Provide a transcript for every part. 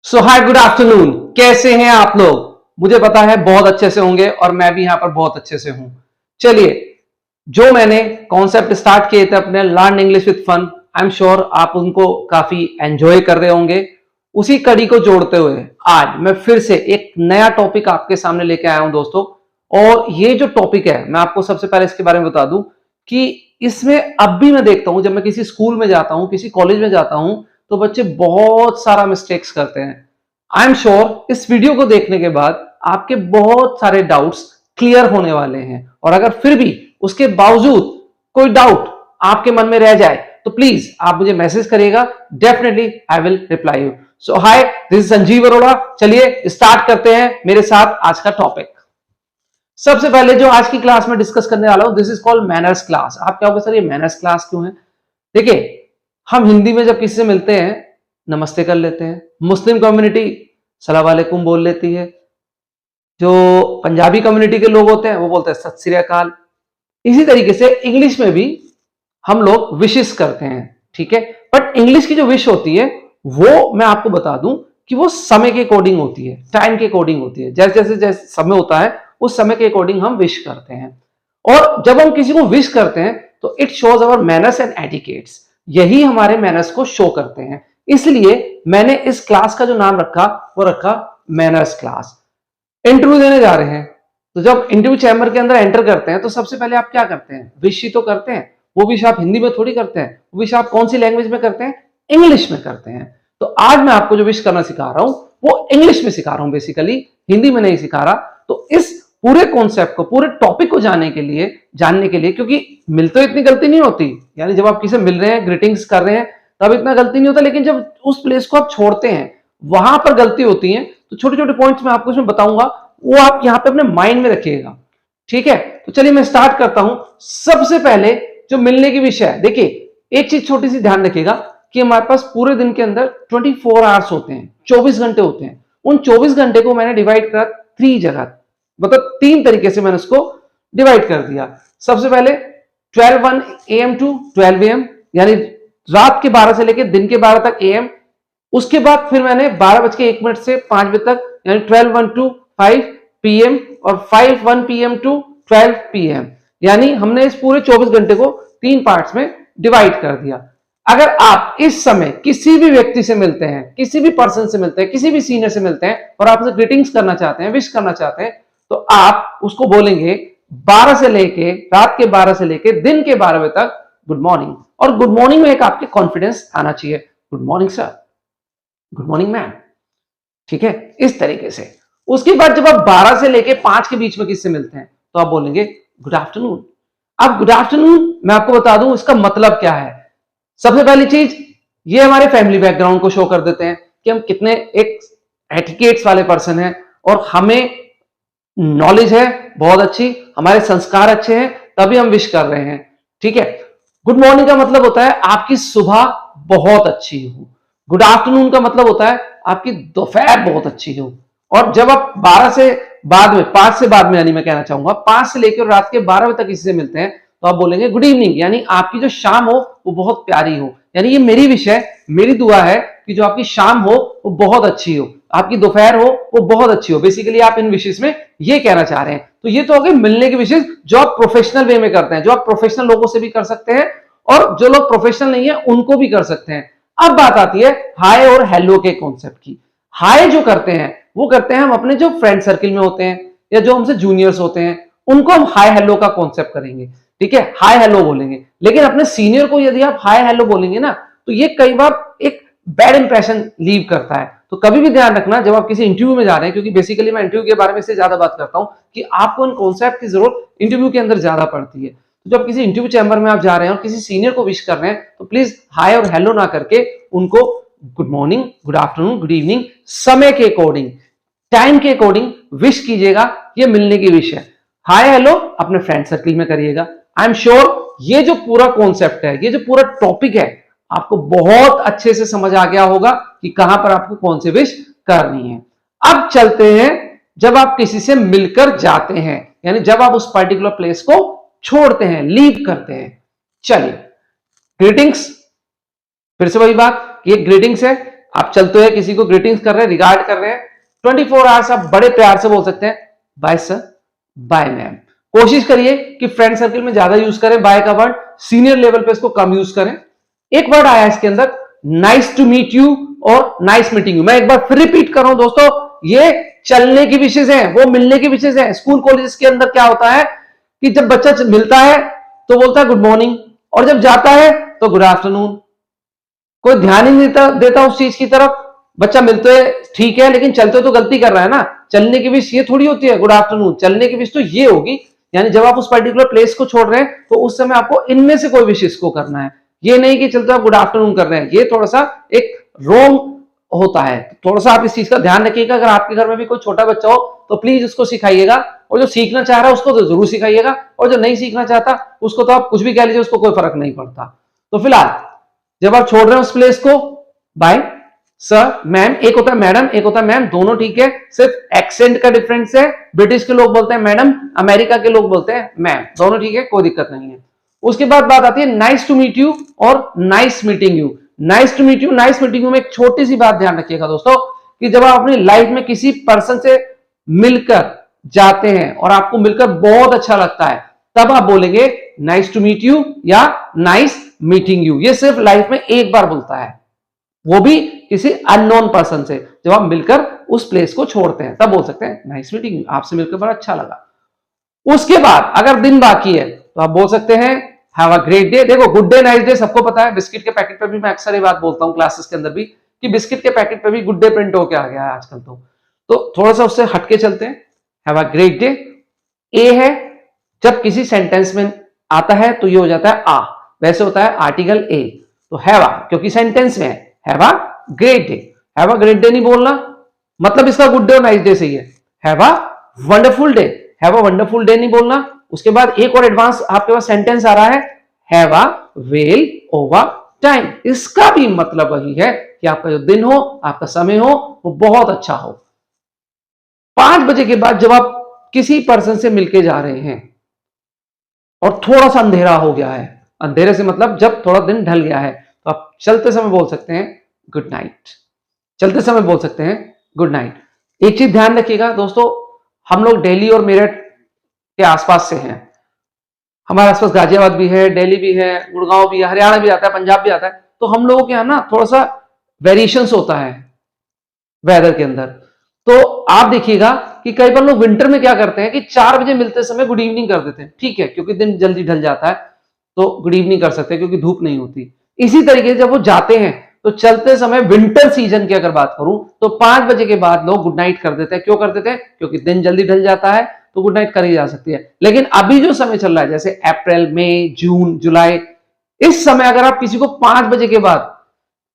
सो हाय, good afternoon. कैसे हैं आप लोग? मुझे पता है बहुत अच्छे से होंगे और मैं भी यहां पर बहुत अच्छे से हूं। चलिए, जो मैंने कॉन्सेप्ट स्टार्ट किए थे अपने learn English with fun, I am sure आप उनको काफी एंजॉय कर रहे होंगे। उसी कड़ी को जोड़ते हुए आज मैं फिर से एक नया टॉपिक आपके सामने लेके आया हूं दोस्तों। और ये जो टॉपिक है, मैं आपको सबसे पहले इसके बारे में बता दूं कि इसमें अब भी मैं देखता हूं, जब मैं किसी स्कूल में जाता हूं, किसी कॉलेज में जाता हूं, तो बच्चे बहुत सारा मिस्टेक्स करते हैं। आई एम श्योर इस वीडियो को देखने के बाद आपके बहुत सारे डाउट्स क्लियर होने वाले हैं। और अगर फिर भी उसके बावजूद कोई डाउट आपके मन में रह जाए तो प्लीज आप मुझे मैसेज करिएगा, definitely I will reply you. So hi, this is Sanjeev Arora. चलिए स्टार्ट करते हैं मेरे साथ आज का टॉपिक। सबसे पहले जो आज की क्लास में डिस्कस करने वाला हूं, this is called manners class. आप क्या होगा सर, ये मैनर्स क्लास क्यों है? देखिए, हम हिंदी में जब किसी से मिलते हैं नमस्ते कर लेते हैं, मुस्लिम कम्युनिटी सलाम वालेकुम बोल लेती है, जो पंजाबी कम्युनिटी के लोग होते हैं वो बोलते हैं सत श्री अकाल। इसी तरीके से इंग्लिश में भी हम लोग विशेस करते हैं, ठीक है। बट इंग्लिश की जो विश होती है वो मैं आपको बता दूं कि वो समय के अकॉर्डिंग होती है, टाइम के अकॉर्डिंग होती है। जैसे जैसे जैसे समय होता है उस समय के अकॉर्डिंग हम विश करते हैं। और जब हम किसी को विश करते हैं तो it shows our manners and etiquettes. यही हमारे मैनर्स को शो करते हैं। इसलिए मैंने इस क्लास का जो नाम रखा वो रखा मैनर्स क्लास। इंटरव्यू देने जा रहे हैं तो जब इंटरव्यू चैम्बर के अंदर एंटर करते हैं तो सबसे पहले आप क्या करते हैं? विश ही तो करते हैं। वो विश आप हिंदी में थोड़ी करते हैं, वो विश आप कौन सी लैंग्वेज में करते हैं? इंग्लिश में करते हैं। तो आज मैं आपको जो विश करना सिखा रहा हूं वो इंग्लिश में सिखा रहा हूं, बेसिकली हिंदी में नहीं सिखा रहा। तो इस पूरे कॉन्सेप्ट को, पूरे टॉपिक को जानने के लिए, क्योंकि मिल तो इतनी गलती नहीं होती, यानी जब आप किसी से मिल रहे हैं, ग्रीटिंग्स कर रहे हैं, तब इतना गलती नहीं होता, लेकिन जब उस प्लेस को आप छोड़ते हैं वहां पर गलती होती है। तो छोटे छोटे पॉइंट्स मैं आपको इसमें बताऊंगा, वो आप यहां पे अपने माइंड में रखिएगा, ठीक है। तो चलिए मैं स्टार्ट करता हूं। सबसे पहले जो मिलने की विषय है, देखिए एक चीज छोटी सी ध्यान रखिएगा कि हमारे पास पूरे दिन के अंदर 24 आवर्स होते हैं, 24 घंटे होते हैं। उन 24 घंटे को मैंने डिवाइड करा 3 जगह, मतलब 3 तरीके से मैंने उसको डिवाइड कर दिया। सबसे पहले 12 AM टू 12 AM, यानी रात के 12 से लेकर दिन के 12 तक AM। उसके बाद फिर मैंने 12:01 से 5 बजे तक, यानी 12:1 टू 5 PM, और 5:1 PM टू 12 PM, यानी हमने इस पूरे 24 घंटे को 3 पार्ट्स में डिवाइड कर दिया। अगर आप इस समय किसी भी व्यक्ति से मिलते हैं, किसी भी पर्सन से मिलते हैं, किसी भी सीनियर से मिलते हैं और आप उसे ग्रीटिंग्स करना चाहते हैं, विश करना चाहते हैं, तो आप उसको बोलेंगे 12 से लेके रात के 12 से लेके दिन के 12 बजे तक गुड मॉर्निंग। और गुड मॉर्निंग में एक आपके कॉन्फिडेंस आना चाहिए, good morning sir, good morning ma'am, ठीक है, इस तरीके से। उसके बाद जब आप 12 से लेके 5 के बीच में किससे मिलते हैं तो आप बोलेंगे गुड आफ्टरनून। अब गुड आफ्टरनून मैं आपको बता दूं इसका मतलब क्या है। सबसे पहली चीज, ये हमारे फैमिली बैकग्राउंड को शो कर देते हैं कि हम कितने एक एटिकेट्स वाले पर्सन हैं, और हमें नॉलेज है बहुत अच्छी, हमारे संस्कार अच्छे हैं, तभी हम विश कर रहे हैं, ठीक है। गुड मॉर्निंग का मतलब होता है आपकी सुबह बहुत अच्छी हो। गुड आफ्टरनून का मतलब होता है आपकी दोपहर बहुत अच्छी हो। और जब आप 12 से बाद में, 5 से बाद में, यानी मैं कहना चाहूंगा 5 से लेकर रात के 12 बजे तक किसी से मिलते हैं तो आप बोलेंगे गुड इवनिंग, यानी आपकी जो शाम हो वो बहुत प्यारी हो। यानी ये मेरी विश है, मेरी दुआ है कि जो आपकी शाम हो वो बहुत अच्छी हो, आपकी दोपहर हो वो बहुत अच्छी हो। बेसिकली आप इन विशेष में ये कहना चाह रहे हैं। तो ये तो हो गए मिलने के विशेष, जो आप प्रोफेशनल वे में करते हैं, जो आप प्रोफेशनल लोगों से भी कर सकते हैं और जो लोग प्रोफेशनल नहीं है उनको भी कर सकते हैं। अब बात आती है हाय और हेलो के कॉन्सेप्ट की। हाय जो करते हैं वो करते हैं हम अपने जो फ्रेंड सर्किल में होते हैं या जो हमसे जूनियर्स होते हैं, उनको हम हाय हेलो का कॉन्सेप्ट करेंगे, ठीक है, हाय हेलो बोलेंगे। लेकिन अपने सीनियर को यदि आप हाय हेलो बोलेंगे ना तो ये कई बार एक बैड इंप्रेशन लीव करता है। तो कभी भी ध्यान रखना जब आप किसी इंटरव्यू में जा रहे हैं, क्योंकि बेसिकली मैं इंटरव्यू के बारे में इससे ज्यादा बात करता हूं कि आपको इन कॉन्सेप्ट की जरूरत इंटरव्यू के अंदर ज्यादा पड़ती है। तो जब किसी इंटरव्यू चैम्बर में आप जा रहे हैं और किसी सीनियर को विश कर रहे हैं तो प्लीज हाय और हेलो ना करके उनको good morning, good afternoon, good evening, समय के अकॉर्डिंग, टाइम के अकॉर्डिंग विश कीजिएगा। ये मिलने की विश है। हाय हेलो अपने फ्रेंड सर्किल में करिएगा। आई एम श्योर ये जो पूरा कॉन्सेप्ट है, ये जो पूरा टॉपिक है, आपको बहुत अच्छे से समझ आ गया होगा कि कहां पर आपको कौन सी विश करनी है। अब चलते हैं, जब आप किसी से मिलकर जाते हैं, यानी जब आप उस पर्टिकुलर प्लेस को छोड़ते हैं, लीव करते हैं। चलिए, ग्रीटिंग्स, फिर से वही बात, ये ग्रीटिंग्स है। आप चलते हुए किसी को ग्रीटिंग्स कर रहे हैं, रिगार्ड कर रहे हैं, 24 आवर्स आप बड़े प्यार से बोल सकते हैं बाय सर, बाय मैम। कोशिश करिए कि फ्रेंड सर्कल में ज्यादा यूज करें बाय का वर्ड, सीनियर लेवल पे इसको कम यूज करें। एक वर्ड आया इसके अंदर, नाइस टू मीट यू और नाइस मीटिंग यू। मैं एक बार फिर रिपीट कर रहा हूं दोस्तों, ये चलने की विशेष है, वो मिलने की विशेष है। स्कूल कॉलेज के अंदर क्या होता है कि जब बच्चा मिलता है तो बोलता है गुड मॉर्निंग, और जब जाता है तो गुड आफ्टरनून। कोई ध्यान ही नहीं देता उस चीज की तरफ। बच्चा मिलते ठीक है, लेकिन चलते तो गलती कर रहा है ना। चलने की विश ये थोड़ी होती है गुड आफ्टरनून, चलने की विश तो ये होगी। यानी जब आप उस पर्टिकुलर प्लेस को छोड़ रहे हैं तो उस समय आपको इनमें से कोई विशेष को करना है, ये नहीं कि चलते आप गुड आफ्टरनून कर रहे हैं। ये थोड़ा सा एक रॉन्ग होता है, थोड़ा सा आप इस चीज का ध्यान रखिएगा। अगर आपके घर में भी कोई छोटा बच्चा हो तो प्लीज उसको सिखाइएगा, और जो सीखना चाह रहा है उसको तो जरूर सिखाइएगा, और जो नहीं सीखना चाहता उसको तो आप कुछ भी कह लीजिए, उसको कोई फर्क नहीं पड़ता। तो फिलहाल जब आप छोड़ रहे हैं उस प्लेस को, बाय सर, मैम, एक होता है मैडम, एक होता है मैम, दोनों ठीक है, सिर्फ एक्सेंट का डिफरेंस है। ब्रिटिश के लोग बोलते हैं मैडम, अमेरिका के लोग बोलते हैं मैम, दोनों ठीक है, कोई दिक्कत नहीं है। उसके बाद बात आती है नाइस टू मीट यू और nice meeting you. Nice to meet you, nice meeting you में एक छोटी सी बात ध्यान रखिएगा दोस्तों, कि जब आप अपनी लाइफ में किसी पर्सन से मिलकर जाते हैं और आपको मिलकर बहुत अच्छा लगता है, तब आप बोलेंगे नाइस टू मीट यू या नाइस मीटिंग यू। ये सिर्फ लाइफ में एक बार बोलता है, वो भी किसी अननोन पर्सन से। जब आप मिलकर उस प्लेस को छोड़ते हैं तब बोल सकते हैं नाइस मीटिंग यू, आपसे मिलकर बड़ा अच्छा लगा। उसके बाद अगर दिन बाकी है तो आप बोल सकते हैं हैव अ ग्रेट डे। देखो गुड डे नाइस डे सबको पता है, बिस्किट के पैकेट पे भी मैं अक्सर ये बात बोलता हूं क्लासेस के अंदर भी, कि बिस्किट के पैकेट पे भी गुड डे प्रिंट होके आ गया है आजकल। तो थोड़ा सा उससे हटके चलते हैं, हैव अ ग्रेट डे। ए है, जब किसी सेंटेंस में आता है तो ये हो जाता है आ, वैसे होता है आर्टिकल ए। तो हैव अ क्योंकि सेंटेंस में है, have a great day. Have a great day नहीं बोलना, मतलब इसका गुड डे और नाइस डे सही है। Have a wonderful day, have a wonderful day नहीं बोलना। उसके बाद एक और एडवांस आपके पास सेंटेंस आ रहा है, have a well over time. इसका भी मतलब वही है कि आपका जो दिन हो, आपका समय हो, वो बहुत अच्छा हो। 5 बजे के बाद जब आप किसी पर्सन से मिलके जा रहे हैं और थोड़ा सा अंधेरा हो गया है, अंधेरे से मतलब जब थोड़ा दिन ढल गया है, तो आप चलते समय बोल सकते हैं गुड नाइट। चलते समय बोल सकते हैं गुड नाइट। एक चीज ध्यान रखिएगा दोस्तों, हम लोग दिल्ली और मेरठ के आसपास से हैं, हमारे आसपास गाजियाबाद भी है, दिल्ली भी है, गुड़गांव भी है, हरियाणा भी आता है, पंजाब भी आता है। तो हम लोगों के यहाँ ना थोड़ा सा वेरिएशंस होता है वेदर के अंदर। तो आप देखिएगा कि कई बार लोग विंटर में क्या करते हैं कि 4 बजे मिलते समय गुड इवनिंग कर देते हैं, ठीक है, क्योंकि दिन जल्दी ढल जाता है तो गुड इवनिंग कर सकते हैं क्योंकि धूप नहीं होती। इसी तरीके से जब वो जाते हैं तो चलते समय विंटर सीजन की अगर बात करूं तो 5 बजे के बाद लोग गुड नाइट कर देते हैं। क्यों कर देते हैं? क्योंकि दिन जल्दी ढल जाता है तो गुड नाइट करी जा सकती है। लेकिन अभी जो समय चल रहा है जैसे अप्रैल, मई, जून, जुलाई, इस समय अगर आप किसी को 5 बजे के बाद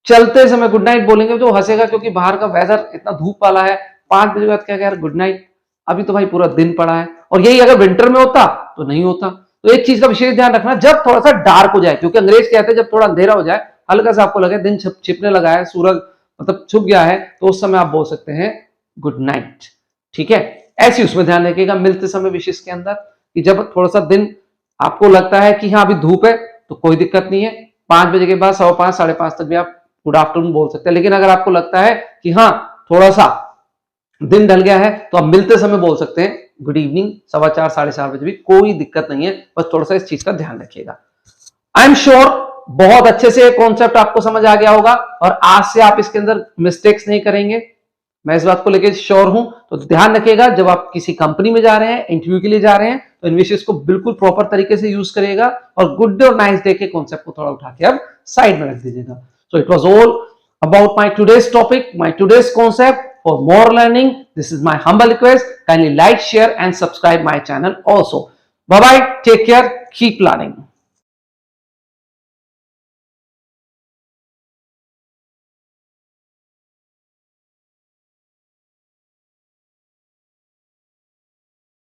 चलते समय गुड नाइट बोलेंगे तो हंसेगा, क्योंकि बाहर का वेदर इतना धूप वाला है। 5 बजे के बाद क्या यार गुड नाइट, अभी तो भाई पूरा दिन पड़ा है। और यही अगर विंटर में होता तो नहीं होता। तो एक चीज का विशेष ध्यान रखना, जब थोड़ा सा डार्क हो जाए, क्योंकि अंग्रेज कहते हैं जब थोड़ा अंधेरा हो जाए, हल्का सा आपको लगे दिन छिपने लगा है, सूरज मतलब छुप गया है, तो उस समय आप बोल सकते हैं गुड नाइट। ठीक है, ऐसी उसमें ध्यान रखिएगा मिलते समय विशेष के अंदर, कि जब थोड़ा सा दिन आपको लगता है कि हाँ अभी धूप है तो कोई दिक्कत नहीं है, 5 बजे के बाद 5:15, 5:30 तक भी आप गुड आफ्टरनून बोल सकते हैं। लेकिन अगर आपको लगता है कि हाँ थोड़ा सा दिन ढल गया है तो आप मिलते समय बोल सकते हैं गुड इवनिंग, 4:15, 4:30 बजे भी कोई दिक्कत नहीं है। बस थोड़ा सा इस चीज का ध्यान रखिएगा। आई एम श्योर बहुत अच्छे से कॉन्सेप्ट आपको समझ आ गया होगा और आज से आप इसके अंदर मिस्टेक्स नहीं करेंगे, मैं इस बात को लेकर श्योर हूं। तो ध्यान रखिएगा जब आप किसी कंपनी में जा रहे हैं, इंटरव्यू के लिए जा रहे हैं, तो इन विशेष को बिल्कुल प्रॉपर तरीके से यूज करिएगा और गुड डे और नाइस डे के कॉन्सेप्ट को थोड़ा उठा के अब साइड में रख दीजिएगा। So it was all about my today's topic, my today's concept. For more learning, this is my humble request. Kindly like, share and subscribe my channel also. Bye bye. Take care. Keep learning.